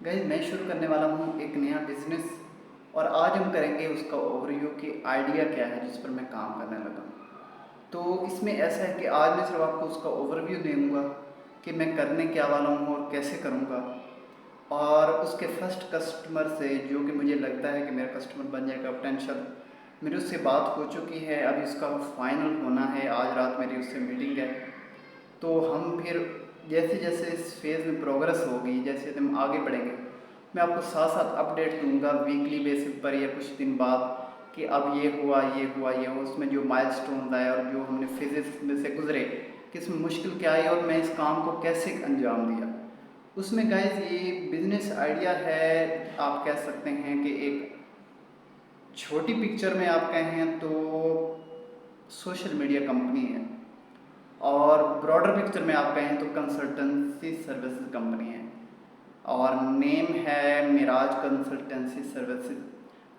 Guys मैं शुरू करने वाला हूँ एक नया बिज़नेस और आज हम करेंगे उसका ओवरव्यू कि आइडिया क्या है जिस पर मैं काम करने लगा। तो इसमें ऐसा है कि आज मैं सिर्फ आपको उसका ओवरव्यू दूँगा कि मैं करने क्या वाला हूँ और कैसे करूँगा। और उसके फर्स्ट कस्टमर से जो कि मुझे लगता है कि मेरा कस्टमर बन जाएगा पोटेंशियल, मेरी उससे बात हो चुकी है, अभी इसका फाइनल होना है। आज रात मेरी उससे मीटिंग है। तो हम फिर जैसे जैसे इस फेज़ में प्रोग्रेस होगी, जैसे जैसे हम आगे बढ़ेंगे, मैं आपको साथ साथ अपडेट दूंगा वीकली बेसिस पर या कुछ दिन बाद कि अब ये हुआ ये हुआ ये हुआ, उसमें जो माइलस्टोन आए और जो हमने फिजिक्स में से गुजरे कि इसमें मुश्किल क्या आई और मैं इस काम को कैसे अंजाम दिया। उसमें गाइज ये बिजनेस आइडिया है, आप कह सकते हैं कि एक छोटी पिक्चर में आप कहें तो सोशल मीडिया कंपनी है, और ब्रॉडर पिक्चर में आप कहें तो कंसल्टेंसी सर्विसेज कंपनी है, और नेम है मिराज कंसल्टेंसी सर्विसेज।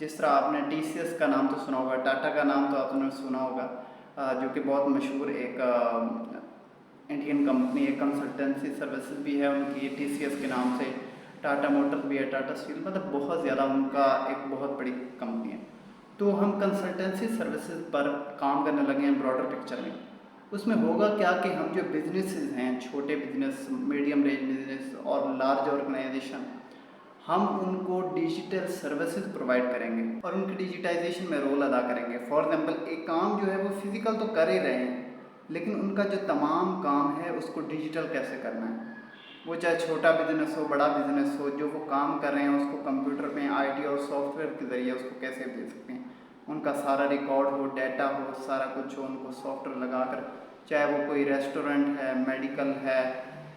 जिस तरह आपने टीसीएस का नाम तो सुना होगा, टाटा का नाम तो आपने सुना होगा, जो कि बहुत मशहूर एक इंडियन कंपनी है। कंसल्टेंसी सर्विसेज भी है उनकी टीसीएस के नाम से, टाटा मोटर्स भी है, टाटा स्टील, मतलब बहुत ज़्यादा उनका एक बहुत बड़ी कंपनी है। तो हम कंसल्टेंसी सर्विसेज पर काम करने लगे हैं ब्रॉडर पिक्चर में। उसमें होगा क्या कि हम जो बिजनेसेस हैं, छोटे बिजनेस, मीडियम रेंज बिजनेस और लार्ज ऑर्गेनाइजेशन, हम उनको डिजिटल सर्विसेज प्रोवाइड करेंगे और उनकी डिजिटाइजेशन में रोल अदा करेंगे। फॉर एग्जांपल एक काम जो है वो फिजिकल तो कर ही रहे हैं, लेकिन उनका जो तमाम काम है उसको डिजिटल कैसे करना है। वो चाहे छोटा बिजनेस हो, बड़ा बिजनेस हो, जो वो काम कर रहे हैं उसको कंप्यूटर में आईटी और सॉफ्टवेयर के ज़रिए उसको कैसे दे सकते हैं। उनका सारा रिकॉर्ड हो, डाटा हो, सारा कुछ हो, उनको सॉफ्टवेयर लगाकर, चाहे वो कोई रेस्टोरेंट है, मेडिकल है,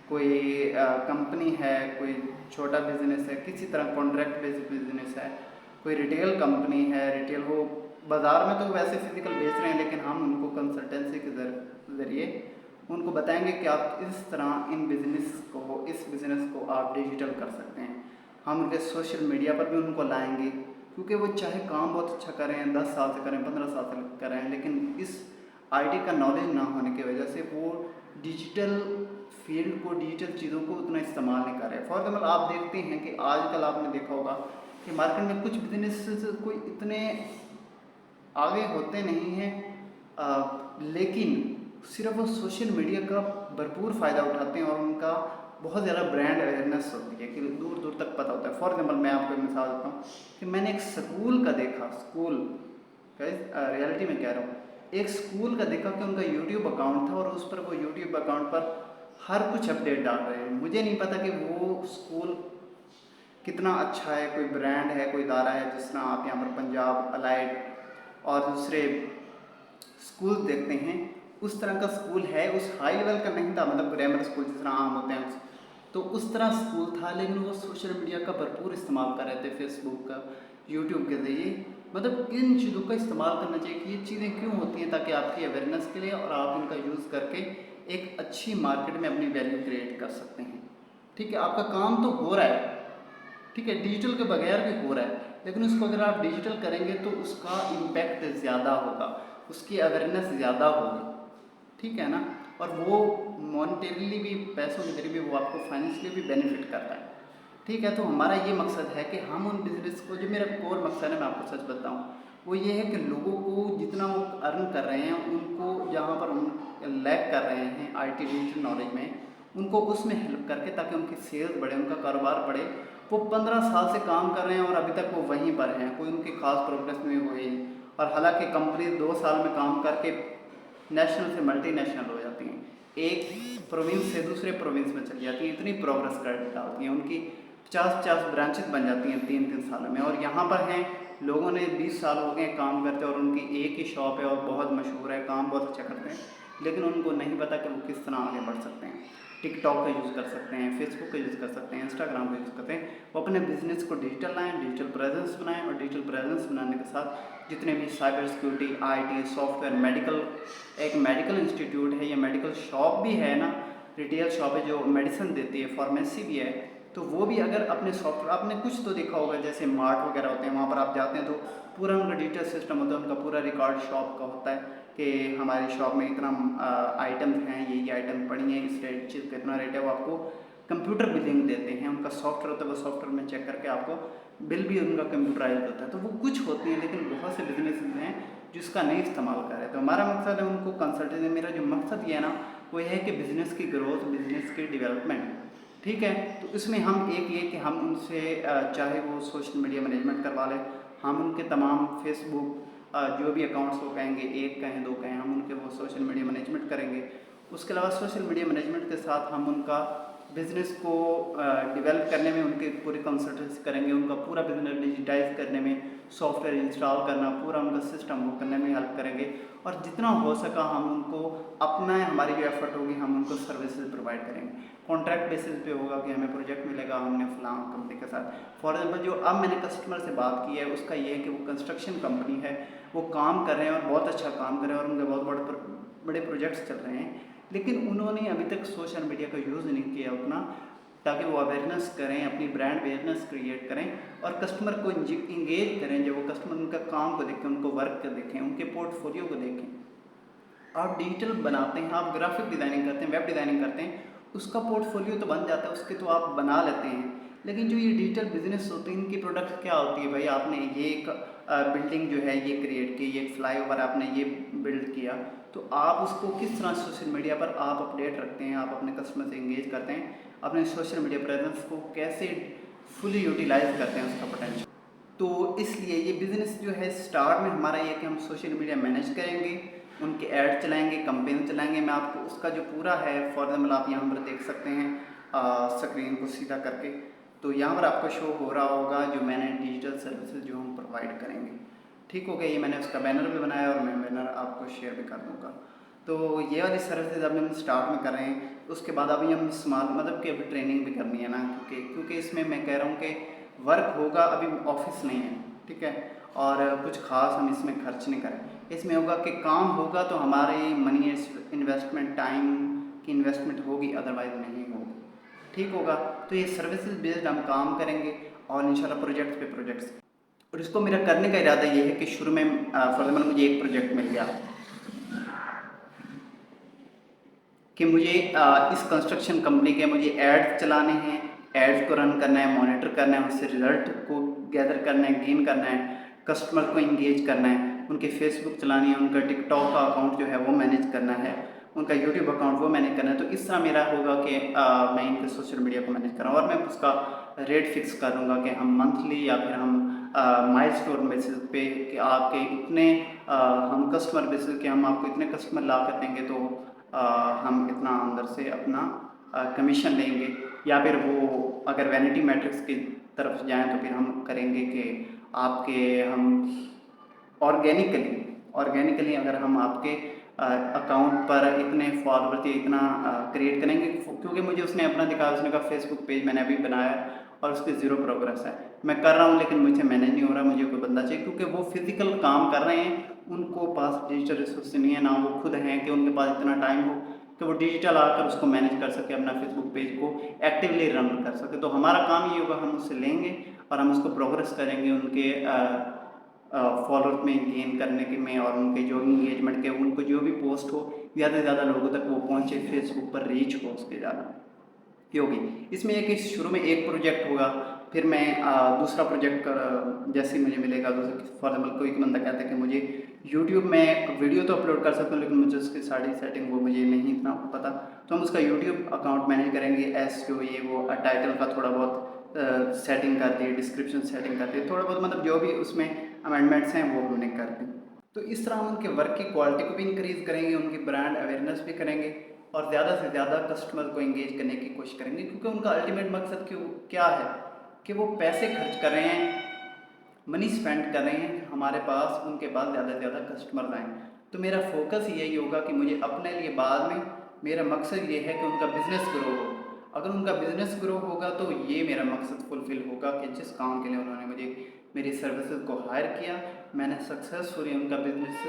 कोई कंपनी है, कोई छोटा बिजनेस है, किसी तरह कॉन्ट्रैक्ट बेस्ड बिजनेस है, कोई रिटेल कंपनी है, रिटेल हो, बाज़ार में तो वैसे फिजिकल बेच रहे हैं, लेकिन हम उनको कंसल्टेंसी के ज़रिए उनको बताएंगे कि आप इस तरह इस बिज़नेस को आप डिजिटल कर सकते हैं। हम उनके सोशल मीडिया पर भी उनको लाएंगे, क्योंकि वो चाहे काम बहुत अच्छा करें, 10 साल से करें, 15 साल से करें, लेकिन इस आईटी का नॉलेज ना होने की वजह से वो डिजिटल फील्ड को, डिजिटल चीज़ों को उतना इस्तेमाल नहीं कर रहे। फॉर एग्जाम्पल आप देखते हैं कि आजकल आपने देखा होगा कि मार्केट में कुछ बिजनेस कोई इतने आगे होते नहीं हैं, लेकिन सिर्फ वो सोशल मीडिया का भरपूर फ़ायदा उठाते हैं और उनका बहुत ज़्यादा ब्रांड अवेयरनेस होती है कि दूर दूर तक पता होता है। फॉर एग्जाम्पल मैं आपको एक मिसाल देता हूँ कि मैंने एक स्कूल का देखा, स्कूल रियलिटी में कह रहा हूँ, एक स्कूल का देखा कि उनका यूट्यूब अकाउंट था और उस पर वो यूट्यूब अकाउंट पर हर कुछ अपडेट डाल रहे हैं। मुझे नहीं पता कि वो स्कूल कितना अच्छा है, कोई ब्रांड है, कोई इदारा है, जिस तरह आप यहाँ पर पंजाब अलाइड और दूसरे स्कूल देखते हैं, उस तरह का स्कूल है। उस हाई लेवल का नहीं था, मतलब ग्रामर स्कूल जिस तरह आम होते हैं, तो उस तरह स्कूल था, लेकिन वो सोशल मीडिया का भरपूर इस्तेमाल कर रहे थे, फेसबुक का, यूट्यूब के ज़रिए। मतलब इन चीज़ों का इस्तेमाल करना चाहिए कि ये चीज़ें क्यों होती हैं, ताकि आपकी अवेयरनेस के लिए और आप इनका यूज़ करके एक अच्छी मार्केट में अपनी वैल्यू क्रिएट कर सकते हैं। ठीक है, आपका काम तो हो रहा है, ठीक है, डिजिटल के बगैर भी हो रहा है, लेकिन उसको अगर आप डिजिटल करेंगे तो उसका इम्पैक्ट ज़्यादा होगा, उसकी अवेयरनेस ज़्यादा होगी, ठीक है ना। और वो मॉनेटरीली भी, पैसों के जरिए भी वो आपको फाइनेंशियली भी बेनिफिट कर रहा है, ठीक है। तो हमारा ये मकसद है कि हम उन बिज़नेस को, जो मेरा कोर मकसद है, मैं आपको सच बताऊँ, वो ये है कि लोगों को जितना वो अर्न कर रहे हैं, उनको जहाँ पर उन लैक कर रहे हैं आईटी डिजिटल नॉलेज में, उनको उसमें हेल्प करके, ताकि उनकी सेल्स बढ़े, उनका कारोबार बढ़े। वो 15 साल से काम कर रहे हैं और अभी तक वो वहीं पर हैं, कोई उनकी खास प्रोग्रेस नहीं हुई। और हालांकि कंपनी 2 साल में काम करके नेशनल से मल्टीनेशनल हो जाती हैं, एक प्रोविंस से दूसरे प्रोविंस में चली जाती हैं, इतनी प्रोग्रेस कर डालती हैं, उनकी 50-50 ब्रांचेस बन जाती हैं 3-3 सालों में। और यहाँ पर हैं, लोगों ने 20 साल हो गए काम करते और उनकी एक ही शॉप है और बहुत मशहूर है, काम बहुत अच्छा करते हैं, लेकिन उनको नहीं पता कि वो किस तरह आगे बढ़ सकते हैं। टिकटॉक का यूज़ कर सकते हैं, फेसबुक का यूज़ कर सकते हैं, इंस्टाग्राम का यूज़ करते हैं। वो अपने बिजनेस को डिजिटल लाएँ, डिजिटल प्रेजेंस बनाएं, और डिजिटल प्रेजेंस बनाने के साथ जितने भी cyber security, IT, software, medical, एक मेडिकल इंस्टीट्यूट है या मेडिकल शॉप भी है ना, रिटेल शॉप है जो मेडिसिन देती है, फार्मेसी भी है, तो वो भी अगर अपने सॉफ्टवेयर, आपने कुछ तो देखा होगा, जैसे मार्ट वगैरह होते हैं, वहाँ पर आप जाते हैं तो पूरा उनका डिजिटल सिस्टम होता है, उनका पूरा रिकॉर्ड शॉप का होता है कि हमारी शॉप में इतना आइटम्स हैं, ये आइटम पड़ी हैं, इस रेट चीज़ का इतना रेट है, वो आपको कंप्यूटर बिलिंग देते हैं, उनका सॉफ्टवेयर होता है, वो सॉफ्टवेयर में चेक करके आपको बिल भी उनका कंप्यूटराइज होता है। तो वो कुछ होती हैं, लेकिन बहुत से बिजनेस हैं जिसका नहीं इस्तेमाल कर रहे। तो हमारा मकसद है उनको कंसल्टेंसी, मेरा जो मकसद ये है ना वो ये है कि बिज़नेस की ग्रोथ, बिज़नेस की डेवलपमेंट, ठीक है। तो इसमें हम एक ये कि हम उनसे चाहे वो सोशल मीडिया मैनेजमेंट करवा लें, हम उनके तमाम फेसबुक जो भी अकाउंट्स वो कहेंगे, एक कहें दो कहें, हम उनके वो सोशल मीडिया मैनेजमेंट करेंगे। उसके अलावा सोशल मीडिया मैनेजमेंट के साथ हम उनका बिज़नेस को डेवलप करने में उनके पूरी कंसल्टेंसी करेंगे, उनका पूरा बिज़नेस डिजिटाइज करने में, सॉफ्टवेयर इंस्टॉल करना, पूरा उनका सिस्टम वो करने में हेल्प करेंगे। और जितना हो सका हम उनको अपना, हमारी जो एफर्ट होगी हम उनको सर्विसेज प्रोवाइड करेंगे। कॉन्ट्रैक्ट बेसिस पे होगा कि हमें प्रोजेक्ट मिलेगा, हमने फलां कंपनी के साथ। फॉर एग्जाम्पल जो अब मैंने कस्टमर से बात की है उसका ये है कि वो कंस्ट्रक्शन कंपनी है, वो काम कर रहे हैं और बहुत अच्छा काम कर रहे हैं और उनके बहुत बड़े प्रोजेक्ट्स चल रहे हैं, लेकिन उन्होंने अभी तक सोशल मीडिया का यूज़ नहीं किया उतना, ताकि वो अवेयरनेस करें, अपनी ब्रांड अवेयरनेस क्रिएट करें और कस्टमर को इंगेज करें। जब वो कस्टमर उनका काम को देखें, उनको वर्क को देखें, उनके पोर्टफोलियो को देखें। आप डिजिटल बनाते हैं, आप ग्राफिक डिज़ाइनिंग करते हैं, वेब डिज़ाइनिंग करते हैं, उसका पोर्टफोलियो तो बन जाता है, उसके तो आप बना लेते हैं। लेकिन जो ये डिजिटल बिजनेस होते हैं इनकी प्रोडक्ट क्या होती है, भाई आपने ये एक बिल्डिंग जो है ये क्रिएट की, ये एक फ्लाईओवर आपने ये बिल्ड किया, तो आप उसको किस तरह सोशल मीडिया पर आप अपडेट रखते हैं, आप अपने कस्टमर से इंगेज करते हैं, अपने सोशल मीडिया प्रेजेंस को कैसे फुली यूटिलाइज करते हैं उसका पोटेंशियल। तो इसलिए ये बिज़नेस जो है स्टार्ट में हमारा ये कि हम सोशल मीडिया मैनेज करेंगे, उनके ऐड चलाएंगे, कंपेन चलाएंगे। मैं आपको उसका जो पूरा है, फॉर एग्जाम्पल आप यहाँ पर देख सकते हैं स्क्रीन को सीधा करके, तो यहाँ पर आपको शो हो रहा होगा जो मैंने डिजिटल सर्विसेज जो हम प्रोवाइड करेंगे। ठीक हो गया, ये मैंने उसका बैनर भी बनाया और मैं बैनर आपको शेयर भी कर दूँगा। तो ये वाली सर्विसेज अभी हम स्टार्ट में कर रहे हैं। उसके बाद अभी हम स्मॉल मतलब कि अभी ट्रेनिंग भी करनी है ना, क्योंकि इसमें मैं कह रहा हूँ कि वर्क होगा, अभी ऑफिस नहीं है, ठीक है, और कुछ खास हम इसमें खर्च नहीं करें। इसमें होगा कि काम होगा तो हमारे मनी इन्वेस्टमेंट, टाइम की इन्वेस्टमेंट होगी, अदरवाइज नहीं होगी, ठीक होगा। तो ये सर्विसेज बेस्ड हम काम करेंगे और इंशाल्लाह प्रोजेक्ट्स पे प्रोजेक्ट्स। और इसको मेरा करने का इरादा ये है कि शुरू में फॉर एग्जाम्पल मुझे एक प्रोजेक्ट मिल गया कि मुझे इस कंस्ट्रक्शन कंपनी के मुझे एड्स चलाने हैं, एड्स को रन करना है, मॉनिटर करना है, उससे रिजल्ट को गैदर करना है, गेन करना है, कस्टमर को इंगेज करना है, उनके फेसबुक चलानी है, उनका टिकटॉक का अकाउंट जो है वो मैनेज करना है, उनका यूट्यूब अकाउंट वो मैनेज करना है। तो इस तरह मेरा होगा कि मैं इनके सोशल मीडिया को मैनेज करूँ और मैं उसका रेट फिक्स कर दूँगा कि हम मंथली या फिर हम माइलस्टोन बेसिस पे कि आपके इतने हम कस्टमर बेसिस के हम आपको इतने कस्टमर ला कर देंगे तो हम इतना अंदर से अपना कमीशन लेंगे। या फिर वो अगर वैनिटी मैट्रिक्स की तरफ जाएँ तो फिर हम करेंगे कि आपके हम ऑर्गेनिकली अगर हम आपके अकाउंट पर इतने फॉलोअर्स या इतना क्रिएट करेंगे, क्योंकि मुझे उसने अपना दिखाया, उसने कहा फेसबुक पेज मैंने अभी बनाया और उसकी ज़ीरो प्रोग्रेस है। मैं कर रहा हूँ लेकिन मुझे मैनेज नहीं हो रहा, मुझे कोई बंदा चाहिए, क्योंकि वो फिजिकल काम कर रहे हैं, उनको पास डिजिटल रिसोर्स नहीं है, ना वो खुद हैं कि उनके पास इतना टाइम हो कि वो डिजिटल आकर उसको मैनेज कर सके, अपना फेसबुक पेज को एक्टिवली रन कर सके। तो हमारा काम ये होगा, हम उससे लेंगे और हम उसको प्रोग्रेस करेंगे उनके फॉलोअर्स में गेन करने के में, और उनके जो इंगेजमेंट के उनको जो भी पोस्ट हो ज़्यादा से ज़्यादा लोगों तक वो पहुँचे, फेसबुक पर रीच हो उसके ज़्यादा होगी। इसमें एक शुरू में एक प्रोजेक्ट होगा, फिर मैं दूसरा प्रोजेक्ट कर जैसे मुझे मिलेगा, फॉर एग्जाम्पल कोई बंदा कहता है कि मुझे यूट्यूब में वीडियो तो अपलोड कर सकता हूँ लेकिन मुझे उसकी सारी सेटिंग वो मुझे नहीं इतना पता, तो हम उसका यूट्यूब अकाउंट मैनेज करेंगे, एसईओ ये वो, टाइटल का थोड़ा बहुत सेटिंग कर दी, डिस्क्रिप्शन सेटिंग कर दी, थोड़ा बहुत मतलब जो भी उसमें अमेंडमेंट्स हैं वो हमने कर दी। तो इस तरह हम उनके वर्क की क्वालिटी को भी इंक्रीज़ करेंगे, उनकी ब्रांड अवेयरनेस भी करेंगे और ज़्यादा से ज़्यादा कस्टमर को इंगेज करने की कोशिश करेंगे, क्योंकि उनका अल्टीमेट मकसद क्या है कि वो पैसे खर्च कर रहे हैं, मनी स्पेंड कर रहे हैं हमारे पास, उनके पास ज़्यादा से ज़्यादा कस्टमर आएँ। तो मेरा फोकस यही होगा कि मुझे अपने लिए बाद में मेरा मकसद ये है कि उनका बिज़नेस ग्रो हो। अगर उनका बिज़नेस ग्रो होगा तो ये मेरा मकसद फुलफ़िल होगा कि जिस काम के लिए उन्होंने मुझे मेरी सर्विसेज को हायर किया, मैंने सक्सेसफुली उनका बिज़नेस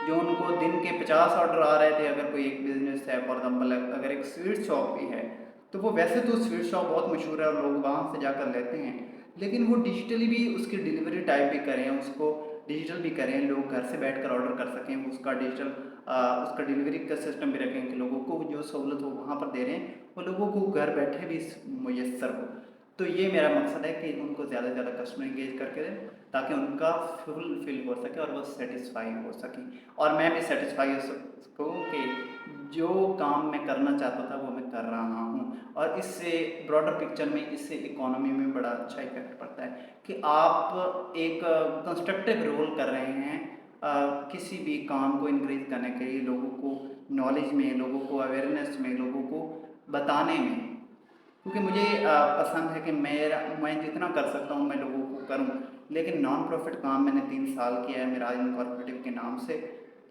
जो उनको दिन के 50 ऑर्डर आ रहे थे, अगर कोई एक बिज़नेस है फॉर एग्जाम्पल, अगर एक स्वीट शॉप भी है, तो वो वैसे तो स्वीट शॉप बहुत मशहूर है और लोग वहाँ से जाकर लेते हैं, लेकिन वो डिजिटली भी उसकी डिलीवरी टाइप भी करें, उसको डिजिटल भी करें, लोग घर से बैठकर ऑर्डर कर सकें, उसका डिजिटल उसका डिलीवरी का सिस्टम भी रखें कि लोगों को जो सहूलत वो वहाँ पर दे रहे हैं वो लोगों को घर बैठे भी मुयस्सर हो। तो ये मेरा मकसद है कि उनको ज़्यादा से ज़्यादा कस्टमर इंगेज करके दें ताकि उनका फुलफिल हो सके और वो सेटिस्फाई हो सकें और मैं भी सेटिस्फाई हो सकूँ कि जो काम मैं करना चाहता था वो मैं कर रहा हूँ। और इससे ब्रॉडर पिक्चर में इससे इकोनॉमी में बड़ा अच्छा इफेक्ट पड़ता है कि आप एक कंस्ट्रक्टिव रोल कर रहे हैं किसी भी काम को इंक्रीज करने के लिए, लोगों को नॉलेज में, लोगों को अवेयरनेस में, लोगों को बताने में। क्योंकि मुझे पसंद है कि मैं जितना कर सकता हूँ मैं लोगों को करूँ। लेकिन नॉन प्रॉफिट काम मैंने 3 साल किया है मेरा इनकॉर्पोरेटिव के नाम से।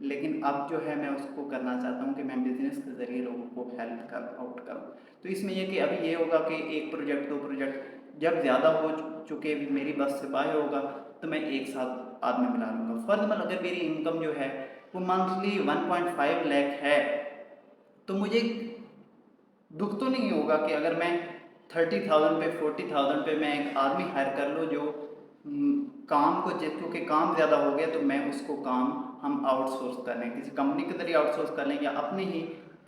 लेकिन अब जो है मैं उसको करना चाहता हूँ कि मैं बिज़नेस के ज़रिए लोगों को हेल्प कर आउट करूँ। तो इसमें ये कि अभी ये होगा कि एक प्रोजेक्ट 2 प्रोजेक्ट जब ज़्यादा हो चुके मेरी बस से बाहर होगा तो मैं एक साथ आदमी मिला लूँगा। फर्ज मतलब अगर मेरी इनकम जो है वो मंथली 1.5 लाख है तो मुझे दुख तो नहीं होगा कि अगर मैं 30,000 पे 40,000 पे मैं एक आदमी हायर कर लूँ जो काम को क्योंकि काम ज़्यादा हो गया तो मैं उसको काम हम आउटसोर्स कर लें, किसी कंपनी के जरिए आउटसोर्स कर लें या अपने ही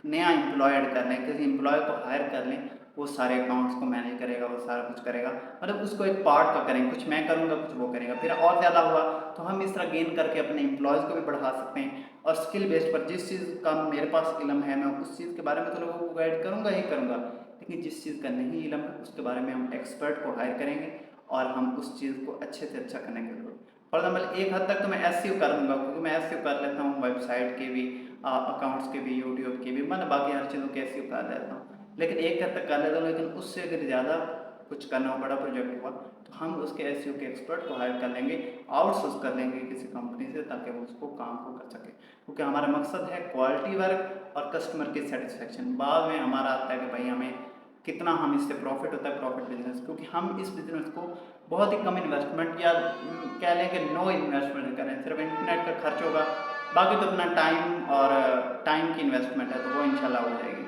नया एम्प्लॉय ऐड कर लें, किसी एम्प्लॉय को हायर कर लें, वो सारे अकाउंट्स को मैनेज करेगा, वो सारा कुछ करेगा। मतलब उसको एक पार्ट का करेंगे, कुछ मैं करूँगा कुछ वो करेगा। फिर और ज़्यादा हुआ तो हम इस तरह गेन करके अपने एम्प्लॉयज़ को भी बढ़ा सकते हैं और स्किल बेस्ड पर जिस चीज़ का मेरे पास इल्म है मैं उस चीज़ के बारे में तो लोगों को गाइड करूँगा ही करूँगा। लेकिन जिस चीज़ का नहीं इल्म है उसके बारे में हम एक्सपर्ट को हायर करेंगे और हम उस चीज़ को अच्छे से अच्छा करने के लिए फॉर एग्जाम्पल एक हद तक तो मैं एसईओ कर लूँगा क्योंकि मैं एसईओ कर लेता हूँ वेबसाइट के भी, अकाउंट्स के भी, यूट्यूब के भी, मतलब बाकी हर चीज़ों के एसईओ कर लेता हूँ। लेकिन एक हद तक कर लेता हूँ, लेकिन उससे अगर ज़्यादा कुछ करना हो, बड़ा प्रोजेक्ट हुआ तो हम उसके एसईओ के एक्सपर्ट को हायर कर लेंगे, आउटसोर्स कर लेंगे किसी कंपनी से ताकि वो उसको काम को कर सके। क्योंकि हमारा मकसद है क्वालिटी वर्क और कस्टमर की सेटिस्फेक्शन। बाद में हमारा आता है कि भाई हमें कितना हम इससे प्रॉफिट होता है, प्रॉफिट बिजनेस, क्योंकि हम इस बिजनेस को बहुत ही कम इन्वेस्टमेंट या कह लें कि नो इन्वेस्टमेंट करें, सिर्फ इंटरनेट का खर्च होगा, बाकी तो अपना टाइम और टाइम की इन्वेस्टमेंट है तो वो इंशाल्लाह हो जाएगी।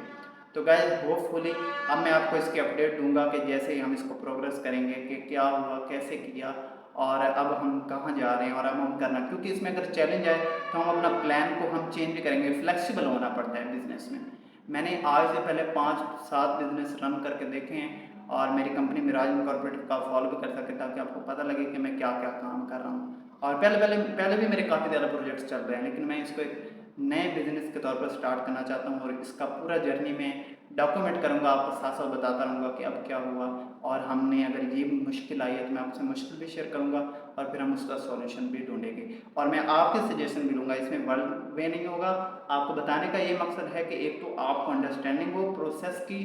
तो गाइस होपफुली अब मैं आपको इसकी अपडेट दूंगा कि जैसे ही हम इसको प्रोग्रेस करेंगे कि क्या हुआ, कैसे किया और अब हम कहाँ जा रहे हैं और अब हम करना, क्योंकि इसमें अगर चैलेंज आए तो हम अपना प्लान को हम चेंज भी करेंगे। फ्लेक्सिबल होना पड़ता है बिजनेस में। मैंने आज से पहले 5-7 बिजनेस रन करके देखे हैं और मेरी कंपनी मिराज इनकॉर्पोरेटेड का फॉलो भी कर सके ताकि आपको पता लगे कि मैं क्या क्या काम कर रहा हूँ। और पहले भी मेरे काफ़ी ज़्यादा प्रोजेक्ट्स चल रहे हैं, लेकिन मैं इसको एक नए बिजनेस के तौर पर स्टार्ट करना चाहता हूँ और इसका पूरा जर्नी में डॉक्यूमेंट करूँगा, आपको साथ साथ बताता रहूँगा कि अब क्या हुआ और हमने अगर ये मुश्किल आई है तो मैं आपसे मुश्किल भी शेयर करूँगा और फिर हम उसका सॉल्यूशन भी ढूंढेंगे और मैं आपके सजेशन भी लूँगा। इसमें वर्ल्ड वे नहीं होगा। आपको बताने का ये मकसद है कि एक तो आपको अंडरस्टैंडिंग हो प्रोसेस की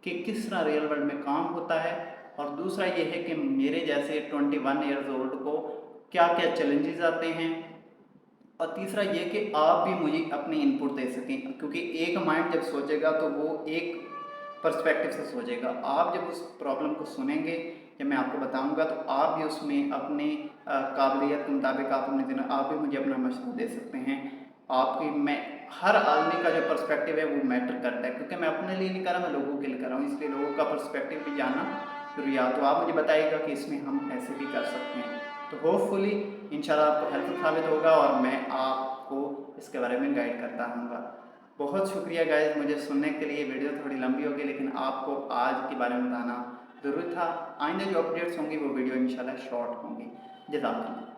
कि किस तरह रियल वर्ल्ड में काम होता है और दूसरा ये है कि मेरे जैसे 21 ईयर्स ओल्ड को क्या क्या चैलेंजेस आते हैं और तीसरा ये कि आप भी मुझे अपनी इनपुट दे सकें, क्योंकि एक माइंड जब सोचेगा तो वो एक पर्सपेक्टिव से सोचेगा। आप जब उस प्रॉब्लम को सुनेंगे या मैं आपको बताऊंगा तो आप भी उसमें अपने काबिलियत के मुताबिक आप भी मुझे अपना मशवरा दे सकते हैं। आपकी मैं हर आदमी का जो पर्सपेक्टिव है वो मैटर करता है, क्योंकि मैं अपने लिए नहीं कर रहा, मैं लोगों के लिए कर रहा हूँ, इसलिए लोगों का पर्सपेक्टिव भी जानना जरूरी है। तो आप मुझे बताइएगा कि इसमें हम ऐसे भी कर सकते हैं। तो होपफुली इंशाल्लाह आपको हेल्पफुल साबित होगा और मैं आपको इसके बारे में गाइड करता रहूँगा। बहुत शुक्रिया गाइस मुझे सुनने के लिए। वीडियो थोड़ी लंबी होगी लेकिन आपको आज के बारे में बताना ज़रूरी था। आइंदा जो अपडेट्स होंगी वो वीडियो इंशाल्लाह शॉर्ट होंगी। जज़ाकल्लाह।